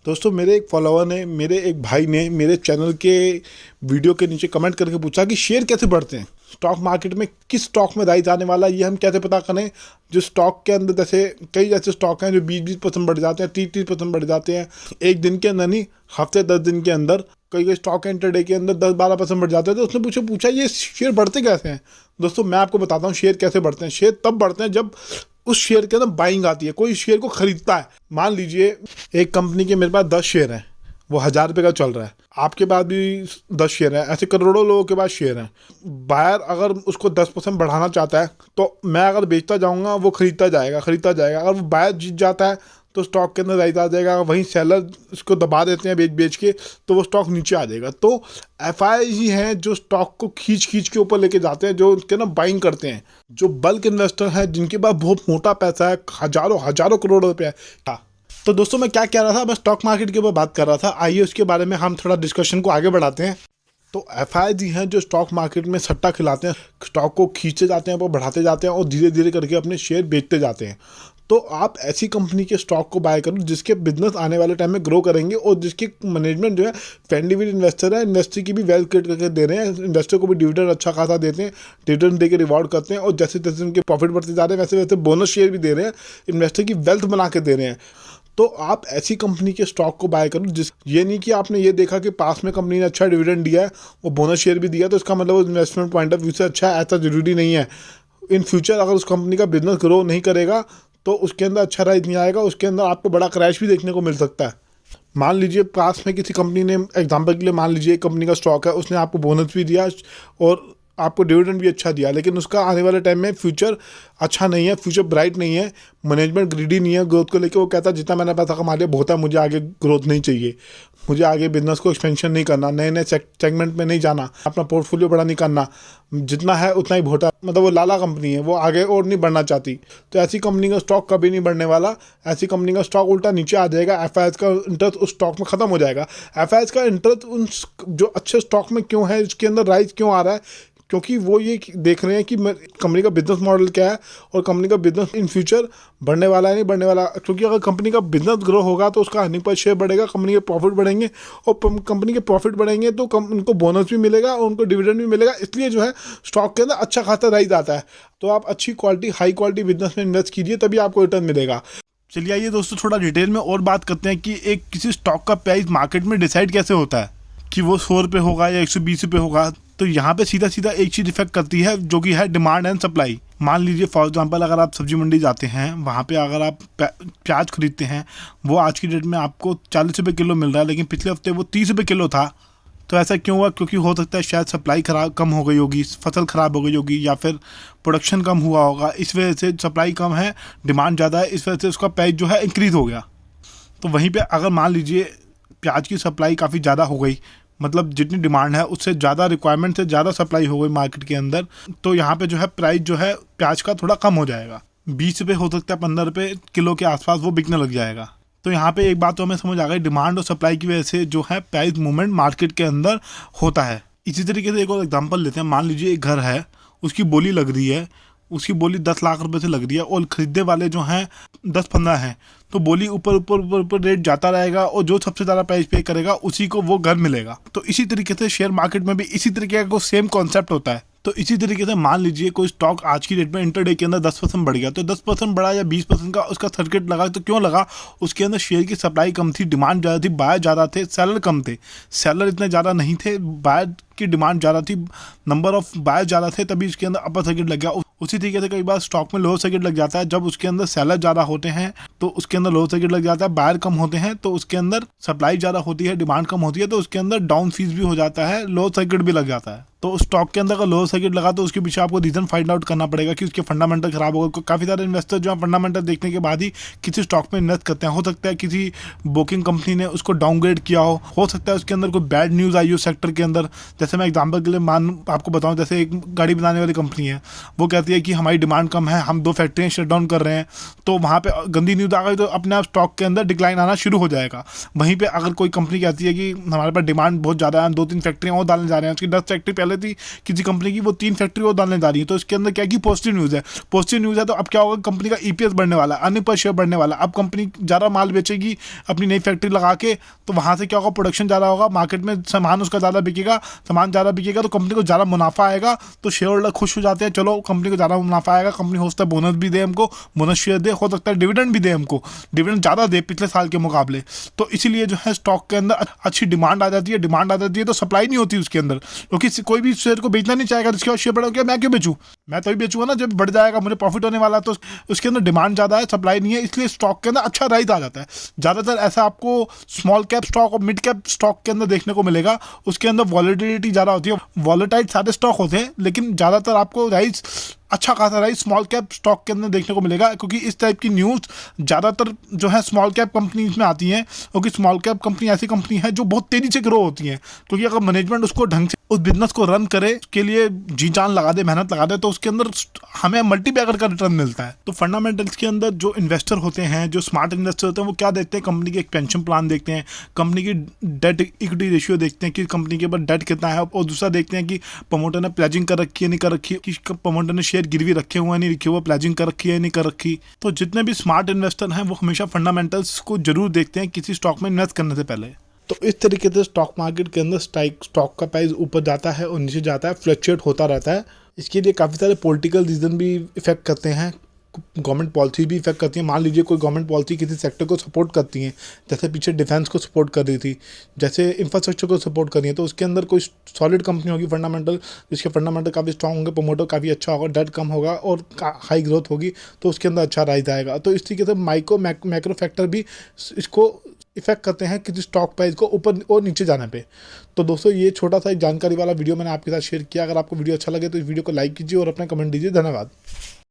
दोस्तों, मेरे एक फॉलोअर ने, मेरे एक भाई ने मेरे चैनल के वीडियो के नीचे कमेंट करके पूछा कि शेयर कैसे बढ़ते हैं स्टॉक मार्केट में, किस स्टॉक में राइज आने वाला है ये हम कैसे पता करें। जो स्टॉक के अंदर जैसे कई ऐसे स्टॉक हैं जो 20% बढ़ जाते हैं, 30% बढ़ जाते हैं एक दिन के अंदर, नहीं हफ्ते 10 दिन के अंदर। कई स्टॉक इंटरडे के अंदर 10-12% बढ़ जाते हैं। तो उसने पूछा ये शेयर बढ़ते कैसे हैं। दोस्तों, मैं आपको बताता हूँ शेयर कैसे बढ़ते हैं। शेयर तब बढ़ते हैं जब उस शेयर के अंदर बाइंग आती है, कोई शेयर को खरीदता है। मान लीजिए एक कंपनी के मेरे पास 10 शेयर हैं, वो 1000 रुपये का चल रहा है, आपके पास भी 10 शेयर है, ऐसे करोड़ों लोगों के पास शेयर हैं। बायर अगर उसको 10% बढ़ाना चाहता है तो मैं अगर बेचता जाऊंगा वो खरीदता जाएगा। अगर वो बायर जीत जाता है तो स्टॉक के अंदर राइज आ जाएगा। वहीं सेलर उसको दबा देते हैं बेच के, तो वो स्टॉक नीचे आ जाएगा। तो एफआई ही हैं जो स्टॉक को खींच के ऊपर लेके जाते हैं, जो उसके ना बाइंग करते हैं। जो बल्क इन्वेस्टर हैं जिनके पास बहुत मोटा पैसा है, हजारों करोड़ रुपया है। तो दोस्तों, मैं क्या कह रहा था, मैं स्टॉक मार्केट के ऊपर बात कर रहा था। आइए उसके बारे में हम थोड़ा डिस्कशन को आगे बढ़ाते हैं। तो एफआई जी हैं जो स्टॉक मार्केट में सट्टा खिलाते हैं, स्टॉक को खींचते जाते हैं, वो बढ़ाते जाते हैं और धीरे धीरे करके अपने शेयर बेचते जाते हैं। तो आप ऐसी कंपनी के स्टॉक को बाय करो जिसके बिजनेस आने वाले टाइम में ग्रो करेंगे और जिसकी मैनेजमेंट जो है फ्रेंडली इन्वेस्टर है, इन्वेस्टर की भी वेल्थ क्रिएट करके दे रहे हैं, इन्वेस्टर को भी डिविडेंड अच्छा खासा देते हैं, डिविडेंड दे के रिवॉर्ड करते हैं और जैसे जैसे उनके प्रॉफिट बढ़ते जा रहे हैं वैसे वैसे बोनस शेयर भी दे रहे हैं, इन्वेस्टर की वेल्थ बना के दे रहे हैं। तो आप ऐसी कंपनी के स्टॉक को बाय करो ये नहीं कि आपने ये देखा कि पास में कंपनी ने अच्छा डिविडेंड दिया है, वो बोनस शेयर भी दिया, तो इसका मतलब इन्वेस्टमेंट पॉइंट ऑफ व्यू से अच्छा है, ऐसा जरूरी नहीं है। इन फ्यूचर अगर उस कंपनी का बिजनेस ग्रो नहीं करेगा तो उसके अंदर अच्छा राइज नहीं आएगा, उसके अंदर आपको बड़ा क्रैश भी देखने को मिल सकता है। मान लीजिए पास में किसी कंपनी ने, एग्जांपल के लिए मान लीजिए एक कंपनी का स्टॉक है, उसने आपको बोनस भी दिया और आपको डिविडेंड भी अच्छा दिया, लेकिन उसका आने वाले टाइम में फ्यूचर अच्छा नहीं है, फ्यूचर ब्राइट नहीं है, मैनेजमेंट ग्रीडी नहीं है ग्रोथ को लेकर। वो कहता है जितना मैंने पैसा कमा लिया बहुत है, मुझे आगे ग्रोथ नहीं चाहिए, मुझे आगे बिजनेस को एक्सपेंशन नहीं करना, नए नए सेगमेंट में नहीं जाना, अपना पोर्टफोलियो बड़ा नहीं करना, जितना है उतना ही भोटा, मतलब वो लाला कंपनी है, वो आगे और नहीं बढ़ना चाहती। तो ऐसी कंपनी का स्टॉक कभी नहीं बढ़ने वाला, ऐसी कंपनी का स्टॉक उल्टा नीचे आ जाएगा। एफआईएस का इंटरेस्ट उस स्टॉक में ख़त्म हो जाएगा। एफआईएस का इंटरेस्ट उन जो अच्छे स्टॉक में क्यों है, इसके अंदर राइज क्यों आ रहा है, क्योंकि वो ये देख रहे हैं कि कंपनी का बिजनेस मॉडल क्या है और कंपनी का बिजनेस इन फ्यूचर बढ़ने वाला है नहीं बढ़ने वाला। क्योंकि अगर कंपनी का बिजनेस ग्रो होगा तो उसका अर्निंग पर शेयर बढ़ेगा, कंपनी के प्रॉफिट बढ़ेंगे और कंपनी के प्रॉफिट बढ़ेंगे तो उनको बोनस भी मिलेगा और उनको डिविडेंड भी मिलेगा। इसलिए जो है स्टॉक के अंदर अच्छा खासा राइज आता है। तो आप अच्छी क्वालिटी, हाई क्वालिटी बिजनेस में इन्वेस्ट कीजिए, तभी आपको रिटर्न मिलेगा। चलिए आइए दोस्तों थोड़ा डिटेल में और बात करते हैं कि एक किसी स्टॉक का प्राइस मार्केट में डिसाइड कैसे होता है, कि वो 100 रुपये होगा या 120 रुपये होगा। तो यहाँ पे सीधा सीधा एक चीज़ इफेक्ट करती है जो कि है डिमांड एंड सप्लाई। मान लीजिए फॉर एग्जांपल अगर आप सब्जी मंडी जाते हैं, वहाँ पे अगर आप प्याज खरीदते हैं, वो आज की डेट में आपको 40 रुपये किलो मिल रहा है, लेकिन पिछले हफ्ते वो 30 रुपये किलो था। तो ऐसा क्यों हुआ? क्योंकि हो सकता है शायद सप्लाई कम हो गई होगी, फसल ख़राब हो गई होगी, या फिर प्रोडक्शन कम हुआ होगा। इस वजह से सप्लाई कम है, डिमांड ज़्यादा है, इस वजह से उसका प्राइस जो है इंक्रीज़ हो गया। तो वहीं पर अगर मान लीजिए प्याज की सप्लाई काफ़ी ज़्यादा हो गई, मतलब जितनी डिमांड है उससे ज़्यादा, रिक्वायरमेंट से ज़्यादा सप्लाई हो गई मार्केट के अंदर, तो यहाँ पे जो है प्राइस जो है प्याज का थोड़ा कम हो जाएगा। 20 रुपये हो सकता है 15 रुपये किलो के आसपास वो बिकने लग जाएगा। तो यहाँ पे एक बात तो हमें समझ आ गई, डिमांड और सप्लाई की वजह से जो है प्राइस मूवमेंट मार्केट के अंदर होता है। इसी तरीके से एक और एग्जाम्पल लेते हैं। मान लीजिए एक घर है, उसकी बोली लग रही है, उसकी बोली 10 लाख रुपए से लग रही है और खरीदने वाले जो हैं 10-15 हैं, तो बोली ऊपर ऊपर ऊपर ऊपर रेट जाता रहेगा और जो सबसे ज़्यादा प्राइस पे करेगा उसी को वो घर मिलेगा। तो इसी तरीके से शेयर मार्केट में भी इसी तरीके का सेम कॉन्सेप्ट होता है। तो इसी तरीके से मान लीजिए कोई स्टॉक आज की डेट में इंटरडे के अंदर 10% बढ़ गया, तो 10% बढ़ा या 20% का उसका सर्किट लगा, तो क्यों लगा? उसके अंदर शेयर की सप्लाई कम थी, डिमांड ज़्यादा थी, बायर ज़्यादा थे, सेलर कम थे। सेलर इतने ज़्यादा नहीं थे, बायर की डिमांड ज़्यादा थी, नंबर ऑफ बायर ज़्यादा थे, तभी इसके अंदर अपर सर्किट लग गया। उसी तरीके से कई बार स्टॉक में लोअर सर्किट लग जाता है, जब उसके अंदर सेलर ज़्यादा होते हैं तो उसके अंदर लोअर सर्किट लग जाता है, बायर कम होते हैं तो उसके अंदर सप्लाई ज़्यादा होती है, डिमांड कम होती है, तो उसके अंदर डाउन फीस भी हो जाता है, लोअर सर्किट भी लग जाता है। तो स्टॉक के अंदर अगर लोअर सर्किट लगा तो उसके पीछे आपको रीजन फाइंड आउट करना पड़ेगा कि उसके फंडामेंटल खराब होगा। काफ़ी सारे इन्वेस्टर जो है फंडामेंटल देखने के बाद ही किसी स्टॉक में इन्वेस्ट करते हैं। हो सकता है किसी बुकिंग कंपनी ने उसको डाउनग्रेड किया हो सकता है उसके अंदर कोई बैड न्यूज़ आई हो सेक्टर के अंदर, जैसे मैं एग्जांपल के लिए आपको बताऊं, जैसे एक गाड़ी बनाने वाली कंपनी है, वो कहती है कि हमारी डिमांड कम है, हम 2 फैक्ट्रियाँ शट डाउन कर रहे हैं, तो वहाँ पे गंदी न्यूज़ आ गई तो अपने आप स्टॉक के अंदर डिक्लाइन आना शुरू हो जाएगा। वहीं पे अगर कोई कंपनी कहती है कि हमारे पास डिमांड बहुत ज़्यादा है, 2-3 फैक्ट्रियाँ और डालने जा रहे हैं, उसकी 10 फैक्ट्री पहले थी किसी कंपनी की, वो 3 फैक्ट्री और डालने जा रही है, तो इसके अंदर क्या कि पॉजिटिव न्यूज़ है। पॉजिटिव न्यूज़ है तो अब क्या होगा, कंपनी का ईपीएस बढ़ने वाला है, अर्निंग पर शेयर बढ़ने वाला है। अब कंपनी ज़्यादा माल बेचेगी अपनी नई फैक्ट्री लगा के, तो वहाँ से क्या होगा, प्रोडक्शन ज़्यादा होगा, मार्केट में सामान उसका ज़्यादा बिकेगा, सामान ज़्यादा बिकेगा तो कंपनी को ज़्यादा मुनाफा आएगा, तो शेयर होल्डर खुश हो जाते हैं, चलो कंपनी को ज़्यादा मुनाफा आएगा, कंपनी हो सकता है बोनस भी दे हमको, बोनस शेयर दे, हो सकता है डिविडेंड भी दे हमको, डिविडेंड ज़्यादा दे पिछले साल के मुकाबले। तो इसीलिए जो है स्टॉक के अंदर अच्छी डिमांड आ जाती है, डिमांड आ जाती है तो सप्लाई नहीं होती उसके अंदर, क्योंकि कोई भी शेयर को बेचना नहीं चाहेगा, जिसके बाद शेयर बढ़ गया मैं क्यों बेचूँ, मैं तभी बेचूंगा ना जब बढ़ जाएगा, मुझे प्रॉफिट होने वाला है। तो उसके अंदर डिमांड ज़्यादा है, सप्लाई नहीं है, इसलिए स्टॉक के अंदर अच्छा राइज आ जाता है। ज़्यादातर ऐसा आपको स्मॉल कैप स्टॉक और मिड कैप स्टॉक के अंदर देखने को मिलेगा, उसके अंदर वॉलेटिलिटी ज़्यादा होती है, वॉलेटाइल सारे स्टॉक होते हैं, लेकिन ज़्यादातर आपको राइज अच्छा खासा राइज स्मॉल कैप स्टॉक के अंदर देखने को मिलेगा, क्योंकि इस टाइप की न्यूज़ ज़्यादातर जो है स्मॉल कैप कंपनीज में आती हैं, क्योंकि स्मॉल कैप कंपनी ऐसी कंपनी है जो बहुत तेज़ी से ग्रो होती हैं, क्योंकि अगर मैनेजमेंट उसको ढंग से उस बिजनेस को रन करे, उसके लिए जी जान लगा दे, मेहनत लगा दे, तो उसके अंदर हमें मल्टीबैगर का रिटर्न मिलता है। तो फंडामेंटल्स के अंदर जो इन्वेस्टर होते हैं, जो स्मार्ट इन्वेस्टर होते हैं, वो क्या देखते हैं, कंपनी के एक्सपेंशन प्लान देखते हैं, कंपनी की डेट इक्विटी रेशियो देखते हैं कि कंपनी के ऊपर डेट कितना है, और दूसरा देखते हैं कि प्रमोटर ने प्लेजिंग कर रखी है नहीं कर रखी, कि प्रमोटर ने शेयर गिरवी रखे हुए नहीं रखे हुए, प्लेजिंग कर रखी है नहीं कर रखी। तो जितने भी स्मार्ट इन्वेस्टर हैं वो हमेशा फंडामेंटल्स को जरूर देखते हैं किसी स्टॉक में इन्वेस्ट करने से पहले। तो इस तरीके से स्टॉक मार्केट के अंदर स्टॉक का प्राइस ऊपर जाता है और नीचे जाता है, फ्लक्चुएट होता रहता है। इसके लिए काफ़ी सारे पॉलिटिकल रीज़न भी इफेक्ट करते हैं, गवर्नमेंट पॉलिसी भी इफेक्ट करती है। मान लीजिए कोई गवर्नमेंट पॉलिसी किसी सेक्टर को सपोर्ट करती है, जैसे पीछे डिफेंस को सपोर्ट कर रही थी, जैसे इंफ्रास्ट्रक्चर को सपोर्ट कर रही है, तो उसके अंदर कोई सॉलिड कंपनी होगी फंडामेंटल, जिसके फंडामेंटल काफ़ी स्ट्रॉन्ग होंगे, प्रमोटर काफ़ी अच्छा होगा, डेट कम होगा और हाई ग्रोथ होगी, तो उसके अंदर अच्छा राइज आएगा। तो इस तरीके से मैक्रो फैक्टर भी इसको इफेक्ट करते हैं किसी स्टॉक प्राइस को ऊपर और नीचे जाने पे। तो दोस्तों ये छोटा सा एक जानकारी वाला वीडियो मैंने आपके साथ शेयर किया। अगर आपको वीडियो अच्छा लगे तो इस वीडियो को लाइक कीजिए और अपना कमेंट दीजिए। धन्यवाद।